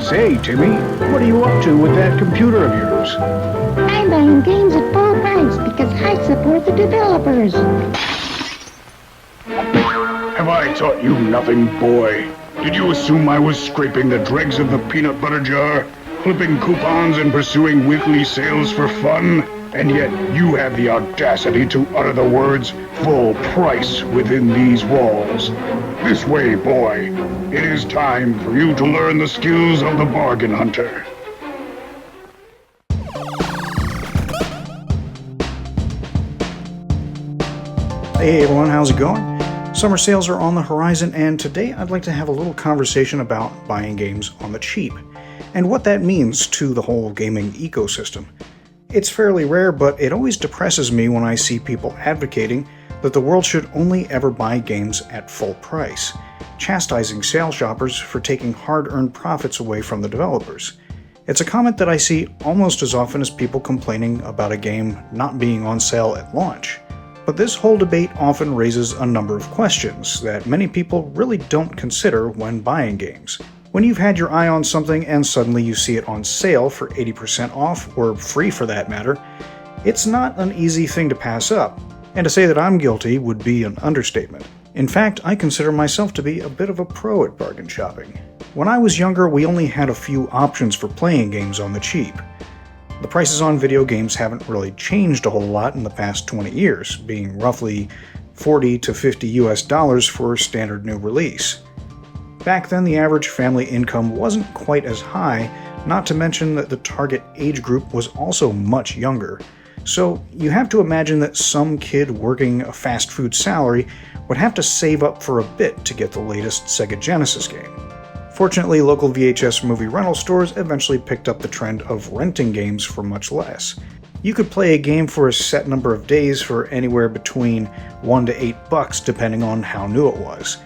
Say, Timmy, what are you up to with that computer of yours? I'm buying games at full price because I support the developers. Have I taught you nothing, boy? Did you assume I was scraping the dregs of the peanut butter jar, clipping coupons and pursuing weekly sales for fun? And yet you have the audacity to utter the words full price within these walls. This way, boy. It is time for you to learn the skills of the bargain hunter. Hey everyone, how's it going? Summer sales are on the horizon, and today I'd like to have a little conversation about buying games on the cheap, and what that means to the whole gaming ecosystem. It's fairly rare, but it always depresses me when I see people advocating that the world should only ever buy games at full price, chastising sale shoppers for taking hard-earned profits away from the developers. It's a comment that I see almost as often as people complaining about a game not being on sale at launch. But this whole debate often raises a number of questions that many people really don't consider when buying games. When you've had your eye on something and suddenly you see it on sale for 80% off, or free for that matter, it's not an easy thing to pass up. And to say that I'm guilty would be an understatement. In fact, I consider myself to be a bit of a pro at bargain shopping. When I was younger, we only had a few options for playing games on the cheap. The prices on video games haven't really changed a whole lot in the past 20 years, being roughly $40 to $50 for a standard new release. Back then, the average family income wasn't quite as high, not to mention that the target age group was also much younger. So you have to imagine that some kid working a fast food salary would have to save up for a bit to get the latest Sega Genesis game. Fortunately, local VHS movie rental stores eventually picked up the trend of renting games for much less. You could play a game for a set number of days for anywhere between $1 to $8 depending on how new it was.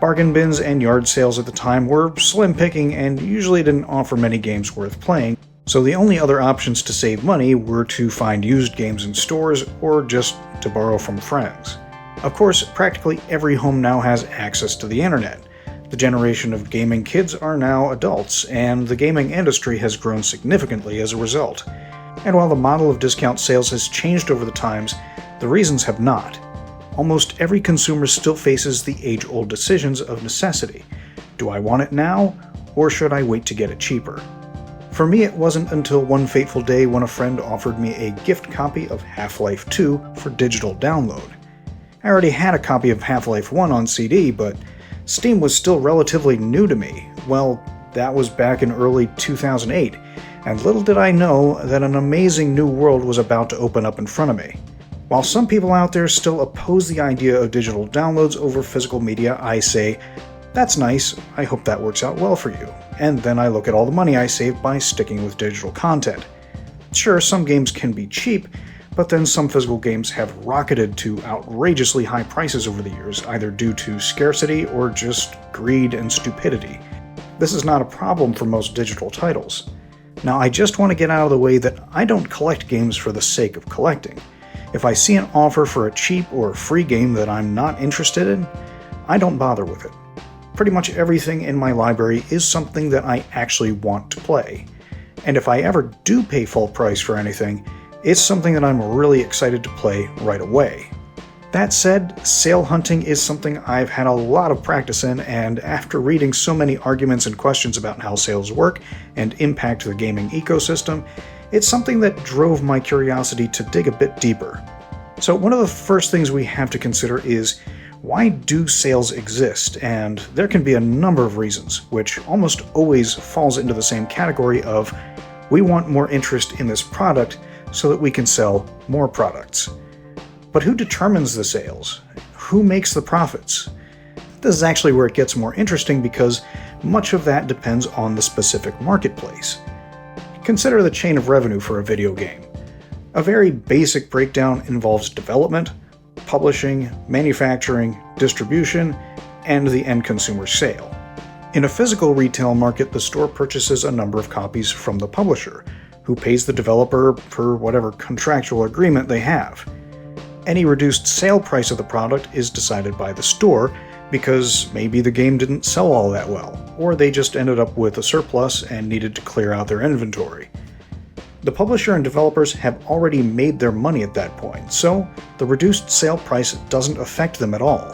Bargain bins and yard sales at the time were slim picking and usually didn't offer many games worth playing, so the only other options to save money were to find used games in stores or just to borrow from friends. Of course, practically every home now has access to the internet. The generation of gaming kids are now adults, and the gaming industry has grown significantly as a result. And while the model of discount sales has changed over the times, the reasons have not. Almost every consumer still faces the age-old decisions of necessity. Do I want it now, or should I wait to get it cheaper? For me, it wasn't until one fateful day when a friend offered me a gift copy of Half-Life 2 for digital download. I already had a copy of Half-Life 1 on CD, but Steam was still relatively new to me. Well, that was back in early 2008, and little did I know that an amazing new world was about to open up in front of me. While some people out there still oppose the idea of digital downloads over physical media, I say, that's nice, I hope that works out well for you. And then I look at all the money I saved by sticking with digital content. Sure, some games can be cheap, but then some physical games have rocketed to outrageously high prices over the years, either due to scarcity or just greed and stupidity. This is not a problem for most digital titles. Now, I just want to get out of the way that I don't collect games for the sake of collecting. If I see an offer for a cheap or free game that I'm not interested in, I don't bother with it. Pretty much everything in my library is something that I actually want to play. And if I ever do pay full price for anything, it's something that I'm really excited to play right away. That said, sale hunting is something I've had a lot of practice in, and after reading so many arguments and questions about how sales work and impact the gaming ecosystem, it's something that drove my curiosity to dig a bit deeper. So one of the first things we have to consider is, why do sales exist? And there can be a number of reasons, which almost always falls into the same category of, we want more interest in this product so that we can sell more products. But who determines the sales? Who makes the profits? This is actually where it gets more interesting because much of that depends on the specific marketplace. Consider the chain of revenue for a video game. A very basic breakdown involves development, publishing, manufacturing, distribution, and the end consumer sale. In a physical retail market, the store purchases a number of copies from the publisher, who pays the developer per whatever contractual agreement they have. Any reduced sale price of the product is decided by the store because maybe the game didn't sell all that well, or they just ended up with a surplus and needed to clear out their inventory. The publisher and developers have already made their money at that point, so the reduced sale price doesn't affect them at all.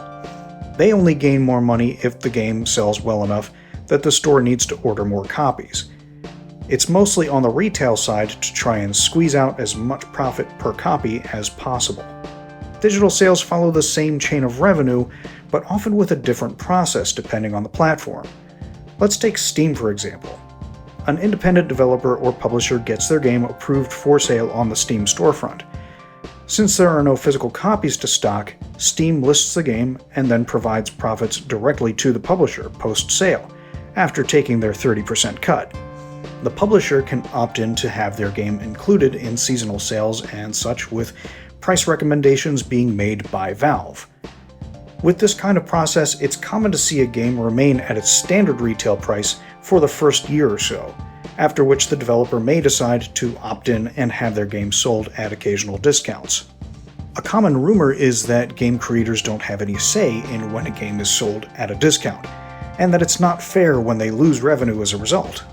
They only gain more money if the game sells well enough that the store needs to order more copies. It's mostly on the retail side to try and squeeze out as much profit per copy as possible. Digital sales follow the same chain of revenue, but often with a different process depending on the platform. Let's take Steam for example. An independent developer or publisher gets their game approved for sale on the Steam storefront. Since there are no physical copies to stock, Steam lists the game and then provides profits directly to the publisher post-sale, after taking their 30% cut. The publisher can opt in to have their game included in seasonal sales and such, with price recommendations being made by Valve. With this kind of process, it's common to see a game remain at its standard retail price for the first year or so, after which the developer may decide to opt in and have their game sold at occasional discounts. A common rumor is that game creators don't have any say in when a game is sold at a discount, and that it's not fair when they lose revenue as a result.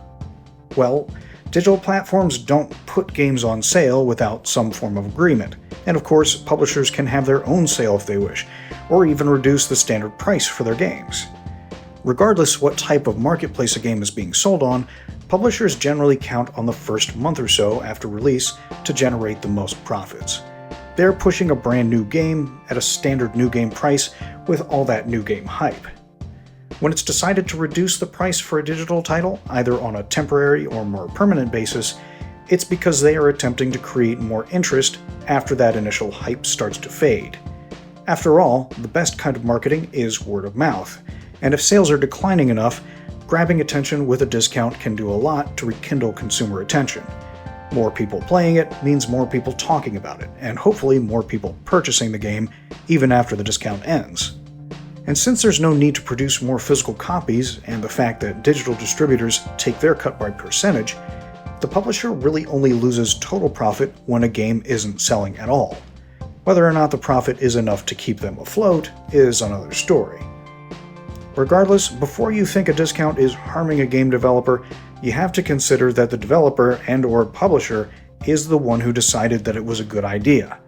Well, digital platforms don't put games on sale without some form of agreement, and of course, publishers can have their own sale if they wish, or even reduce the standard price for their games. Regardless what type of marketplace a game is being sold on, publishers generally count on the first month or so after release to generate the most profits. They're pushing a brand new game at a standard new game price with all that new game hype. When it's decided to reduce the price for a digital title, either on a temporary or more permanent basis, it's because they are attempting to create more interest after that initial hype starts to fade. After all, the best kind of marketing is word of mouth, and if sales are declining enough, grabbing attention with a discount can do a lot to rekindle consumer attention. More people playing it means more people talking about it, and hopefully more people purchasing the game even after the discount ends. And since there's no need to produce more physical copies, and the fact that digital distributors take their cut by percentage, the publisher really only loses total profit when a game isn't selling at all. Whether or not the profit is enough to keep them afloat is another story. Regardless, before you think a discount is harming a game developer, you have to consider that the developer and/or publisher is the one who decided that it was a good idea.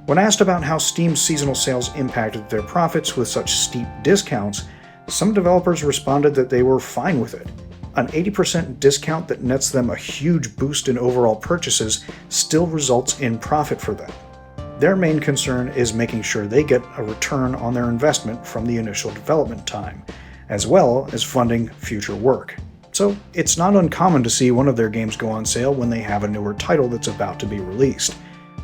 When asked about how Steam's seasonal sales impacted their profits with such steep discounts, some developers responded that they were fine with it. An 80% discount that nets them a huge boost in overall purchases still results in profit for them. Their main concern is making sure they get a return on their investment from the initial development time, as well as funding future work. So it's not uncommon to see one of their games go on sale when they have a newer title that's about to be released.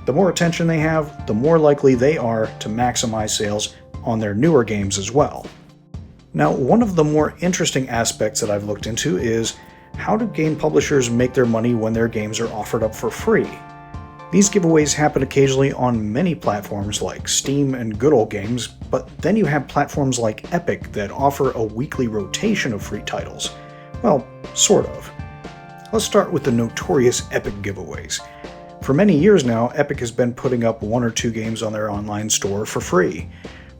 The more attention they have, the more likely they are to maximize sales on their newer games as well. Now, one of the more interesting aspects that I've looked into is how do game publishers make their money when their games are offered up for free? These giveaways happen occasionally on many platforms like Steam and Good Old Games, but then you have platforms like Epic that offer a weekly rotation of free titles. Well, sort of. Let's start with the notorious Epic giveaways. For many years now, Epic has been putting up 1 or 2 games on their online store for free,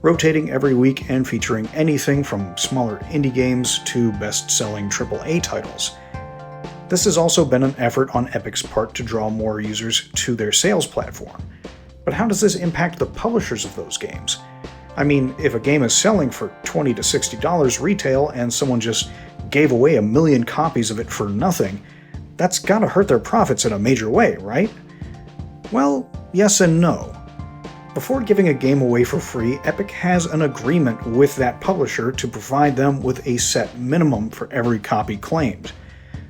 rotating every week and featuring anything from smaller indie games to best-selling AAA titles. This has also been an effort on Epic's part to draw more users to their sales platform. But how does this impact the publishers of those games? I mean, if a game is selling for $20 to $60 retail and someone just gave away 1 million copies of it for nothing, that's gotta hurt their profits in a major way, right? Well, yes and no. Before giving a game away for free, Epic has an agreement with that publisher to provide them with a set minimum for every copy claimed.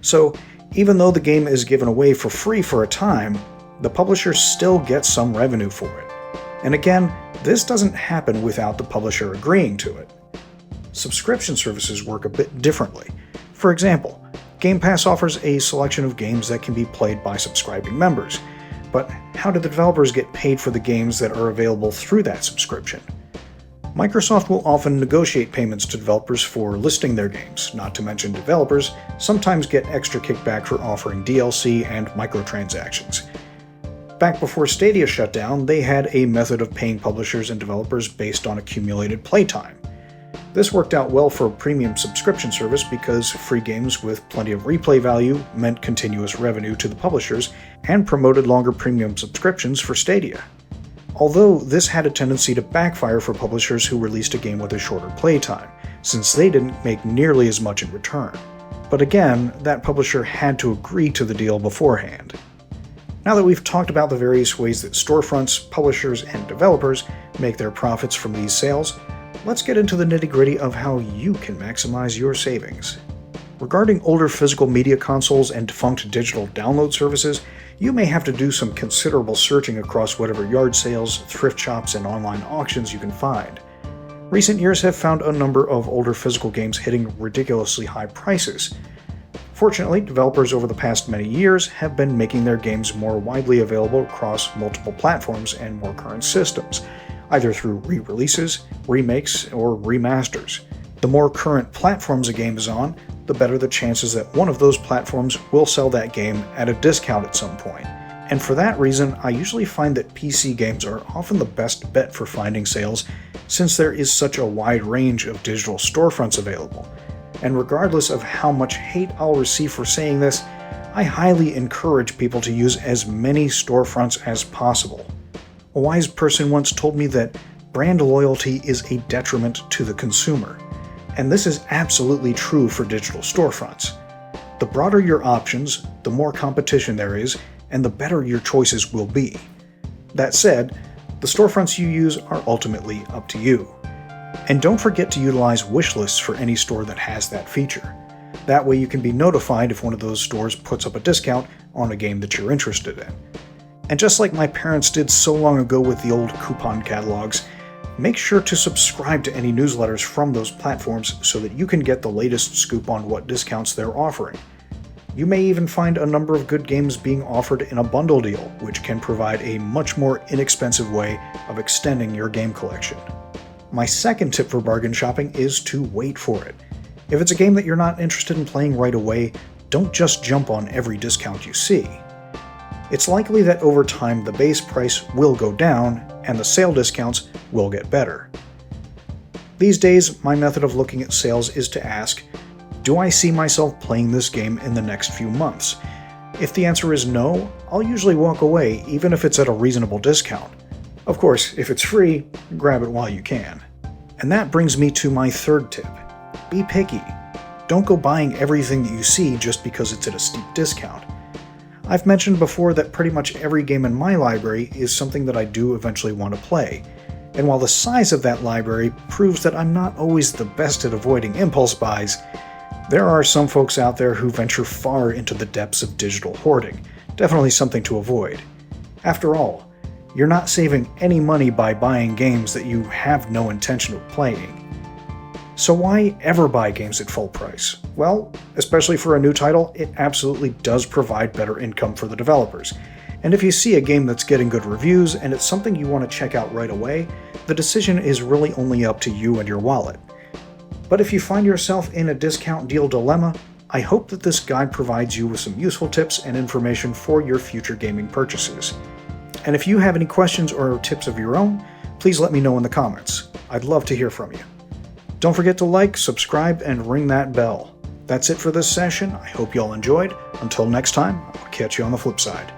So, even though the game is given away for free for a time, the publisher still gets some revenue for it. And again, this doesn't happen without the publisher agreeing to it. Subscription services work a bit differently. For example, Game Pass offers a selection of games that can be played by subscribing members. But how do the developers get paid for the games that are available through that subscription? Microsoft will often negotiate payments to developers for listing their games, not to mention developers sometimes get extra kickback for offering DLC and microtransactions. Back before Stadia shut down, they had a method of paying publishers and developers based on accumulated playtime. This worked out well for a premium subscription service because free games with plenty of replay value meant continuous revenue to the publishers and promoted longer premium subscriptions for Stadia. Although this had a tendency to backfire for publishers who released a game with a shorter playtime, since they didn't make nearly as much in return. But again, that publisher had to agree to the deal beforehand. Now that we've talked about the various ways that storefronts, publishers, and developers make their profits from these sales, let's get into the nitty-gritty of how you can maximize your savings. Regarding older physical media consoles and defunct digital download services, you may have to do some considerable searching across whatever yard sales, thrift shops, and online auctions you can find. Recent years have found a number of older physical games hitting ridiculously high prices. Fortunately, developers over the past many years have been making their games more widely available across multiple platforms and more current systems, either through re-releases, remakes, or remasters. The more current platforms a game is on, the better the chances that one of those platforms will sell that game at a discount at some point. And for that reason, I usually find that PC games are often the best bet for finding sales, since there is such a wide range of digital storefronts available. And regardless of how much hate I'll receive for saying this, I highly encourage people to use as many storefronts as possible. A wise person once told me that brand loyalty is a detriment to the consumer, and this is absolutely true for digital storefronts. The broader your options, the more competition there is, and the better your choices will be. That said, the storefronts you use are ultimately up to you. And don't forget to utilize wish lists for any store that has that feature. That way you can be notified if one of those stores puts up a discount on a game that you're interested in. And just like my parents did so long ago with the old coupon catalogs, make sure to subscribe to any newsletters from those platforms so that you can get the latest scoop on what discounts they're offering. You may even find a number of good games being offered in a bundle deal, which can provide a much more inexpensive way of extending your game collection. My second tip for bargain shopping is to wait for it. If it's a game that you're not interested in playing right away, don't just jump on every discount you see. It's likely that over time the base price will go down and the sale discounts will get better. These days, my method of looking at sales is to ask, do I see myself playing this game in the next few months? If the answer is no, I'll usually walk away even if it's at a reasonable discount. Of course, if it's free, grab it while you can. And that brings me to my third tip. Be picky. Don't go buying everything that you see just because it's at a steep discount. I've mentioned before that pretty much every game in my library is something that I do eventually want to play. And while the size of that library proves that I'm not always the best at avoiding impulse buys, there are some folks out there who venture far into the depths of digital hoarding. Definitely something to avoid. After all, you're not saving any money by buying games that you have no intention of playing. So why ever buy games at full price? Well, especially for a new title, it absolutely does provide better income for the developers. And if you see a game that's getting good reviews and it's something you want to check out right away, the decision is really only up to you and your wallet. But if you find yourself in a discount deal dilemma, I hope that this guide provides you with some useful tips and information for your future gaming purchases. And if you have any questions or tips of your own, please let me know in the comments. I'd love to hear from you. Don't forget to like, subscribe, and ring that bell. That's it for this session. I hope you all enjoyed. Until next time, I'll catch you on the flip side.